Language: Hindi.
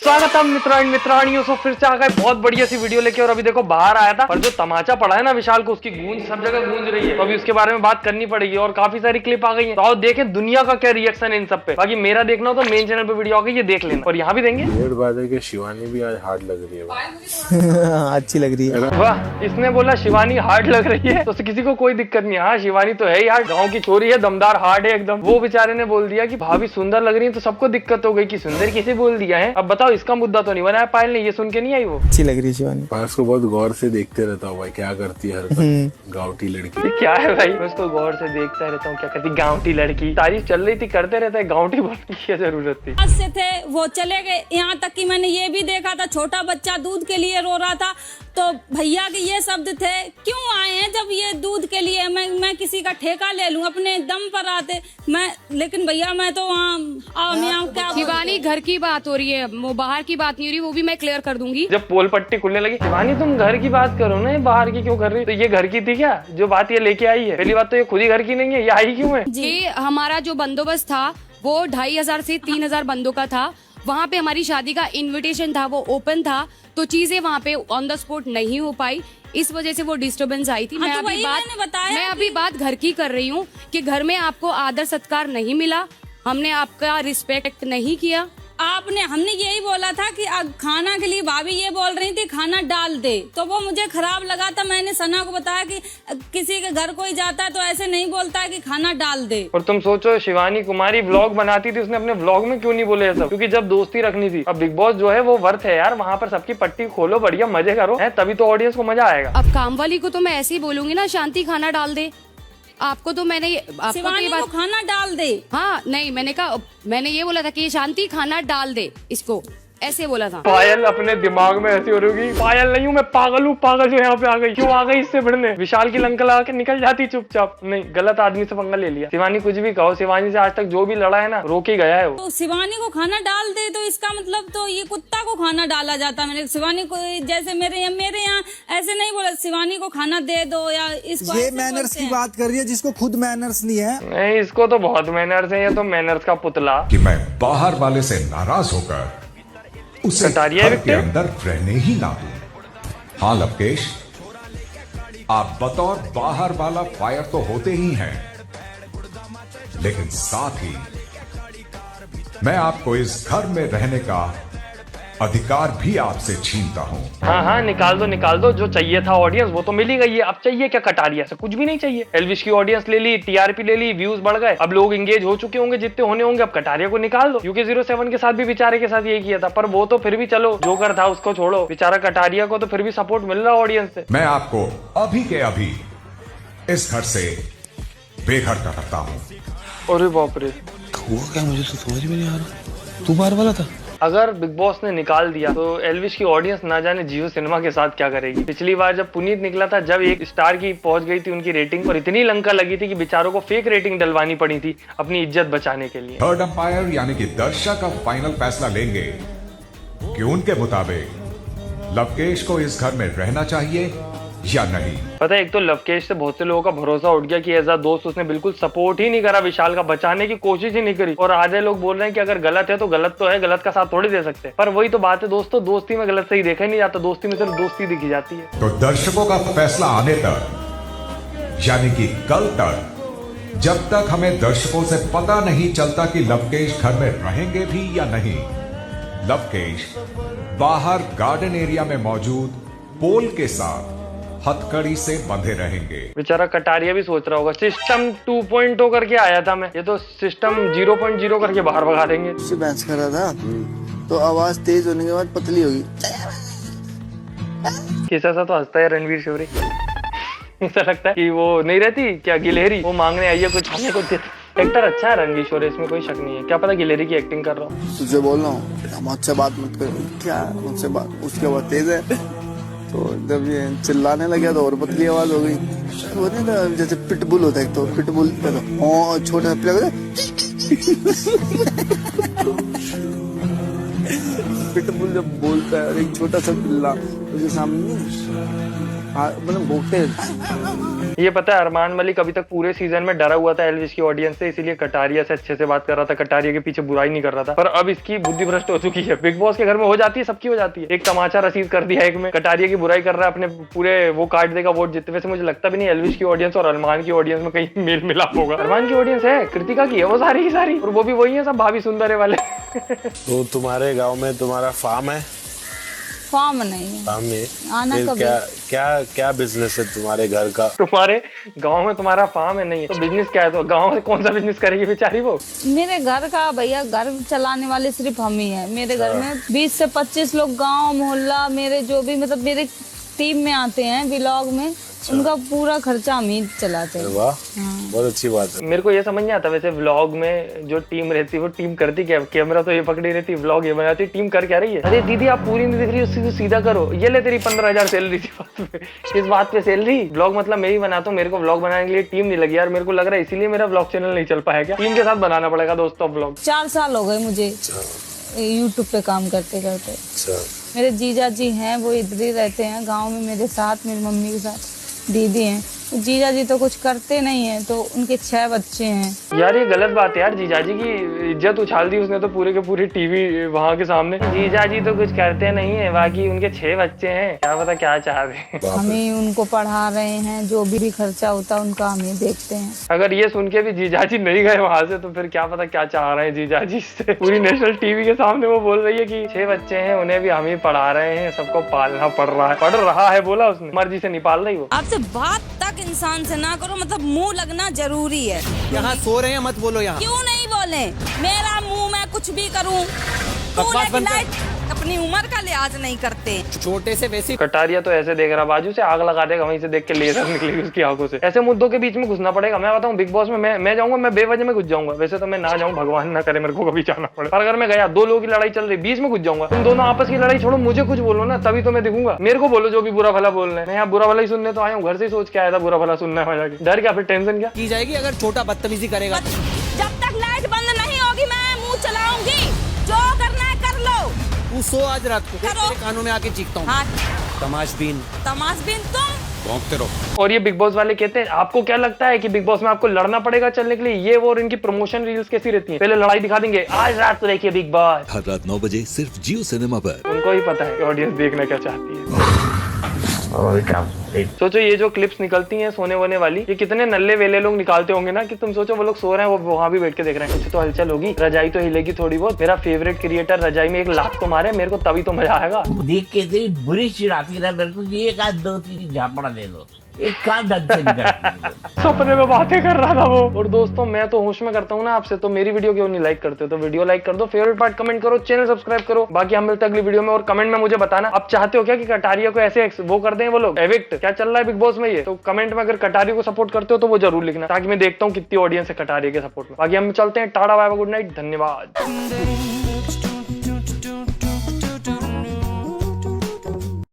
स्वागत है मित्राणियों से फिर से आ गए बहुत बढ़िया सी वीडियो लेके। और अभी देखो बाहर आया था, पर जो तमाचा पड़ा है ना विशाल को, उसकी गूंज सब जगह गूंज रही है। तो अभी उसके बारे में बात करनी पड़ेगी और काफी सारी क्लिप आ गई है। तो आओ देखें दुनिया का क्या रिएक्शन है इन सब पे। बाकी मेरा देखना हो तो मेन चैनल पे वीडियो आ गई, ये देख लेना। और यहाँ भी देंगे के शिवानी भी आज हार्ड लग रही है। अच्छी लग रही है। वाह, इसने बोला शिवानी हार्ड लग रही है तो किसी को कोई दिक्कत नहीं। हाँ शिवानी तो है ही हार्ड, गाँव की छोरी है, दमदार हार्ड है एकदम। वो बेचारे ने बोल दिया कि भाभी सुंदर लग रही है, तो सबको दिक्कत हो गई कि सुंदर किसे बोल दिया है। अब बताओ इसका मुद्दा तो नहीं बनाया पायल ने, ये सुन के नहीं आई वो। अच्छी लग रही है शिवानी। पास को बहुत गौर से देखते रहता हूँ भाई, क्या करती है गाँवटी लड़की। क्या है भाई, मैं उसको गौर से देखता रहता हूँ क्या करती गाँवटी लड़की। तारीफ चल रही थी करते रहता है, गाँवटी बोलने की क्या जरूरत थी। से थे वो चले गए, यहाँ तक कि मैंने ये भी देखा था छोटा बच्चा दूध के लिए रो रहा था, तो भैया के ये शब्द थे, क्यों आए हैं जब ये दूध के लिए मैं किसी का ठेका ले लूं, अपने दम पर आते मैं। लेकिन भैया मैं तो वहाँ क्या शिवानी घर की बात हो रही है, वो बाहर की बात नहीं हो रही, वो भी मैं क्लियर कर दूंगी। जब पोल पट्टी खुलने लगी, शिवानी तुम घर की बात करो ना, बाहर की क्यों कर रही हो। तो ये घर की थी क्या जो बात ये लेके आई है? पहली बात तो ये खुद ही घर की नहीं है, ये आई क्यों है? जी हमारा जो बंदोबस्त था वो 2500 से 3000 बंदों का था। वहाँ पे हमारी शादी का इनविटेशन था, वो ओपन था, तो चीजें वहाँ पे ऑन द स्पॉट नहीं हो पाई, इस वजह से वो डिस्टर्बेंस आई थी। मैं अभी बात घर की कर रही हूँ कि घर में आपको आदर सत्कार नहीं मिला, हमने आपका रिस्पेक्ट नहीं किया। हमने यही बोला था कि खाना के लिए भाभी ये बोल रही थी खाना डाल दे, तो वो मुझे खराब लगा था। मैंने सना को बताया कि किसी के घर कोई जाता है तो ऐसे नहीं बोलता है कि खाना डाल दे। और तुम सोचो शिवानी कुमारी व्लॉग बनाती थी, उसने अपने व्लॉग में क्यों नहीं बोले सब? क्योंकि जब दोस्ती रखनी थी। अब बिग बॉस जो है वो वर्थ है यार, वहाँ पर सबकी पट्टी खोलो, बढ़िया मजे करो, है तभी तो ऑडियंस को मजा आएगा। अब काम वाली को तो मैं ऐसे ही बोलूंगी ना, शांति खाना डाल दे। आपको तो मैंने शिवानी को खाना डाल दे। हाँ नहीं, मैंने ये बोला था कि शांति खाना डाल दे, इसको ऐसे बोला था। पायल अपने दिमाग में ऐसी हो रही, पायल नहीं हूँ मैं, पागल हूँ। पागल जो यहाँ पे आ गई, क्यों आ गई इससे भिड़ने? विशाल की लंका लगा के निकल जाती चुपचाप। नहीं, गलत आदमी से पंगा ले लिया। शिवानी कुछ भी कहो, शिवानी से आज तक जो भी लड़ा है ना रोक ही गया है वो। तो शिवानी को खाना डाल दे तो इसका मतलब तो ये कुत्ता को खाना डाला जाता है। मैंने शिवानी को जैसे मेरे यहाँ ऐसे नहीं बोला शिवानी को खाना दे दो या इसको। ये मैनर्स की बात कर रही है जिसको खुद मैनर्स नहीं है। नहीं, इसको तो बहुत मैनर्स है, ये तो मैनर्स का पुतला। कि मैं बाहर वाले से नाराज होकर उसे घर के अंदर रहने ही ना दूं। हाँ लवकेश, आप बतौर बाहर वाला फायर तो होते ही हैं, लेकिन साथ ही मैं आपको इस घर में रहने का अधिकार भी आपसे छीनता हूँ। हाँ निकाल दो जो चाहिए था ऑडियंस वो तो मिल ही गई है। अब चाहिए क्या कटारिया से? कुछ भी नहीं चाहिए। एल्विश की ऑडियंस ले ली, टीआरपी ले ली, व्यूज बढ़ गए, अब लोग इंगेज हो चुके होंगे जितने होने होंगे। अब कटारिया को निकाल दो। UK07 के साथ भी बेचारे के साथ यही किया था, पर वो तो फिर भी चलो जोकर था, उसको छोड़ो। बेचारा कटारिया को तो फिर भी सपोर्ट मिल रहा ऑडियंस से। मैं आपको अभी के अभी इस घर से बेघर करता हूँ। अरे बाप रे, हुआ क्या? मुझे तो समझ में नहीं आ रहा। तू बाहर वाला था? अगर बिग बॉस ने निकाल दिया तो एल्विश की ऑडियंस ना जाने जियो सिनेमा के साथ क्या करेगी। पिछली बार जब पुनीत निकला था, जब 1 स्टार की पहुंच गई थी उनकी रेटिंग, और इतनी लंका लगी थी कि बेचारों को फेक रेटिंग डलवानी पड़ी थी अपनी इज्जत बचाने के लिए। थर्ड अंपायर यानी कि दर्शक अब फाइनल फैसला लेंगे कि उनके मुताबिक लवकेश को इस घर में रहना चाहिए या नहीं। पता है, एक तो लवकेश से बहुत से लोगों का भरोसा उठ गया कि एज अ दोस्त उसने बिल्कुल सपोर्ट ही नहीं करा, विशाल का बचाने की कोशिश ही नहीं करी। और आधे लोग बोल रहे हैं कि अगर गलत है तो गलत तो है, गलत का साथ थोड़ी दे सकते। पर वही तो बात है दोस्तों, दोस्ती में गलत सही देखा ही नहीं जाता, दोस्ती में सिर्फ दोस्ती दिखी जाती है। तो दर्शकों का फैसला आने तक यानी कि कल तक, जब तक हमें दर्शकों से पता नहीं चलता कि लवकेश घर में रहेंगे भी या नहीं, लवकेश बाहर गार्डन एरिया में मौजूद पोल के साथ हथकड़ी से बंधे रहेंगे। बेचारा कटारिया भी सोच रहा होगा सिस्टम 2.0 करके आया था मैं, ये तो सिस्टम 0.0 करके बाहर भगा देंगे। उससे बहस कर रहा था तो आवाज तेज होने के बाद पतली होगी। कैसा सा तो हंसता है रणवीर शोरी। ऐसा लगता है कि वो नहीं रहती क्या गिलहरी, वो मांगने आई है कुछ, हमें कुछ देते। एक्टर अच्छा है रणवीर शोरी, इसमें कोई शक नहीं है। क्या पता गिलहरी की एक्टिंग कर रहा हूँ। तुझे बोल रहा हूँ हम अच्छे बात मत कर। क्या मुझसे बात? उसके बाद तेज है तो जब ये चिल्लाने लगा तो और पतली आवाज हो गई। वो नहीं था जैसे पिटबुल होता है, तो पिटबुल तो छोटा पिटबुल जब बोलता है और एक छोटा सा पिल्ला उसके सामने हाँ, मतलब भूखते। ये पता है अरमान मलिक अभी तक पूरे सीजन में डरा हुआ था एल्विश की ऑडियंस से, इसीलिए कटारिया से अच्छे से बात कर रहा था, कटारिया के पीछे बुराई नहीं कर रहा था। पर अब इसकी बुद्धि भ्रष्ट हो चुकी है। बिग बॉस के घर में हो जाती है, सबकी हो जाती है। एक तमाचा रसीद कर दिया, एक में कटारिया की बुराई कर रहा है, अपने पूरे वो काट देगा वोट जितने। वैसे मुझे लगता भी नहीं एल्विश की ऑडियंस और अरमान की ऑडियंस में कहीं मेल मिलाप होगा। अरमान की ऑडियंस है, कृतिका की है वो सारी की सारी, और वो भी वही है सब भाभी सुंदर वाले। तो तुम्हारे गांव में तुम्हारा फार्म है? फार्म नहीं है, फार्म में आना फिर कभी। क्या बिजनेस है तुम्हारे घर का? तुम्हारे गांव में तुम्हारा फार्म है नहीं है तो बिजनेस क्या है? तो गांव में कौन सा बिजनेस करेगी बेचारी वो? मेरे घर का भैया, घर चलाने वाले सिर्फ हम ही हैं। मेरे घर में 20 से 25 लोग, गांव मोहल्ला मेरे जो भी मतलब मेरे टीम में आते हैं व्लॉग में, उनका पूरा खर्चा हम ही चलाते हैं। वाह, बहुत अच्छी बात है। मेरे को ये समझ नहीं आता वैसे व्लॉग में जो टीम रहती है वो टीम करती क्या? कैमरा तो ये पकड़ी रहती है, व्लॉग ये बनाती, टीम कर क्या रही है? अरे दीदी आप पूरी नहीं दिख रही, उससे सीधा करो, ये ले तेरी 15,000 सैलरी थी बात पे, किस बात पे सैलरी? व्लॉग मतलब मैं ही बनाता हूँ, मेरे को व्लॉग बनाने के लिए टीम नहीं लगी यार। मेरे को लग रहा है इसीलिए मेरा व्लॉग चैनल नहीं चल पाया। क्या टीम के साथ बनाना पड़ेगा दोस्तों व्लॉग? 4 साल हो गए मुझे यूट्यूब पे काम करते करते। मेरे जीजा जी हैं वो इधर ही रहते हैं गांव में मेरे साथ, मेरी मम्मी के साथ। दीदी हैं, जीजा जी तो कुछ करते नहीं है, तो उनके 6 बच्चे हैं। यार ये गलत बात है यार, जीजाजी की इज्जत उछाल दी उसने तो पूरे के पूरे टीवी वहाँ के सामने। जीजाजी तो कुछ करते नहीं है, बाकी उनके 6 बच्चे हैं, क्या पता क्या चाह रहे हैं। हम ही उनको पढ़ा रहे हैं, जो भी खर्चा होता है उनका हम ही देखते हैं। अगर ये सुन के भी जीजाजी नहीं गए वहां से तो फिर क्या पता क्या चाह रहे हैं जीजाजी से। पूरी नेशनल टीवी के सामने वो बोल रही है कि 6 बच्चे हैं, उन्हें भी हम ही पढ़ा रहे हैं, सबको पालना पड़ रहा है बोला उसने, मर्जी से नहीं पाल रही वो। आपसे बात तक इंसान से ना करो, मतलब मुंह लगना जरूरी है। यहाँ सो रहे हैं, मत बोलो यहाँ। क्यों नहीं बोले? मेरा मुंह मैं कुछ भी करूं, बकवास बंद कर। अपनी उम्र का लिहाज नहीं करते। छोटे से वैसे कटारिया तो ऐसे देख रहा, बाजू से आग लगा देगा, वहीं से देख के लेजर निकलेगी उसकी आंखों से। ऐसे मुद्दों के बीच में घुसना पड़ेगा। मैं बताऊं बिग बॉस में मैं जाऊंगा, मैं बेवजह में घुस जाऊंगा। वैसे तो मैं ना जाऊं, भगवान ना करे मेरे को कभी जाना पड़े, पर अगर मैं गया 2 लोगों की लड़ाई चल रही, बीच में घुस जाऊंगा। तुम दोनों आपस की लड़ाई छोड़ो, मुझे कुछ बोलो ना, तभी तो मैं दिखूंगा। मेरे को बोलो जो भी बुरा भला बोल रहे हैं, मैं यहाँ बुरा भला ही सुनने तो आया हूँ, घर से सोच के आया था बुरा भला सुनना है मजा की। डर क्या, फिर टेंशन क्या की जाएगी अगर छोटा बदतमीजी करेगा? जब तक लाइट बंद नहीं होगी मैं मुंह चलाऊंगी, जो करना है कर लो। तू सो आज रात को, तेरे कानों में आके चीखता हूँ। हाँ। तमाशबीन तुम भौंकते रहो। और ये बिग बॉस वाले कहते हैं आपको क्या लगता है कि बिग बॉस में आपको लड़ना पड़ेगा चलने के लिए? ये वो और इनकी प्रमोशन रील्स कैसी रहती हैं, पहले लड़ाई दिखा देंगे, आज रात को देखिए बिग बॉस, हर रात 9 बजे सिर्फ जियो सिनेमा पर। उनको ही पता है ऑडियंस देखना क्या चाहती है। सोचो ये जो क्लिप्स निकलती हैं सोने वोने वाली, ये कितने नल्ले वेले लोग निकालते होंगे ना, कि तुम सोचो वो लोग सो रहे हैं, वो वहां भी बैठ के देख रहे हैं, कुछ तो हलचल होगी, रजाई तो हिलेगी थोड़ी बहुत। मेरा फेवरेट क्रिएटर रजाई में 1 लाख तो मारे, मेरे को तभी तो मजा आएगा। देख के तेरी बुरी चिढ़ाती रहा मेरे को, एक आध 2-3 झापड़ा दे दो, एक काम ढंग से नहीं करती। सपने में बातें कर रहा था वो। और दोस्तों मैं तो होश में करता हूँ ना आपसे, तो मेरी वीडियो क्यों नहीं लाइक करते हो? तो वीडियो लाइक कर दो, फेवरेट पार्ट कमेंट करो, चैनल सब्सक्राइब करो। बाकी हम मिलते हैं अगली वीडियो में, और कमेंट में मुझे बताना आप चाहते हो क्या कि कटारिया को ऐसे वो कर दें वो लोग एविक्ट? क्या चल रहा है बिग बॉस में ये? तो कमेंट में अगर कटारिया को सपोर्ट करते हो तो वो जरूर लिखना, ताकि मैं देखता हूँ कितनी ऑडियंस है कटारिया के सपोर्ट में। बाकी हम चलते हैं, tata bye bye, good night, धन्यवाद।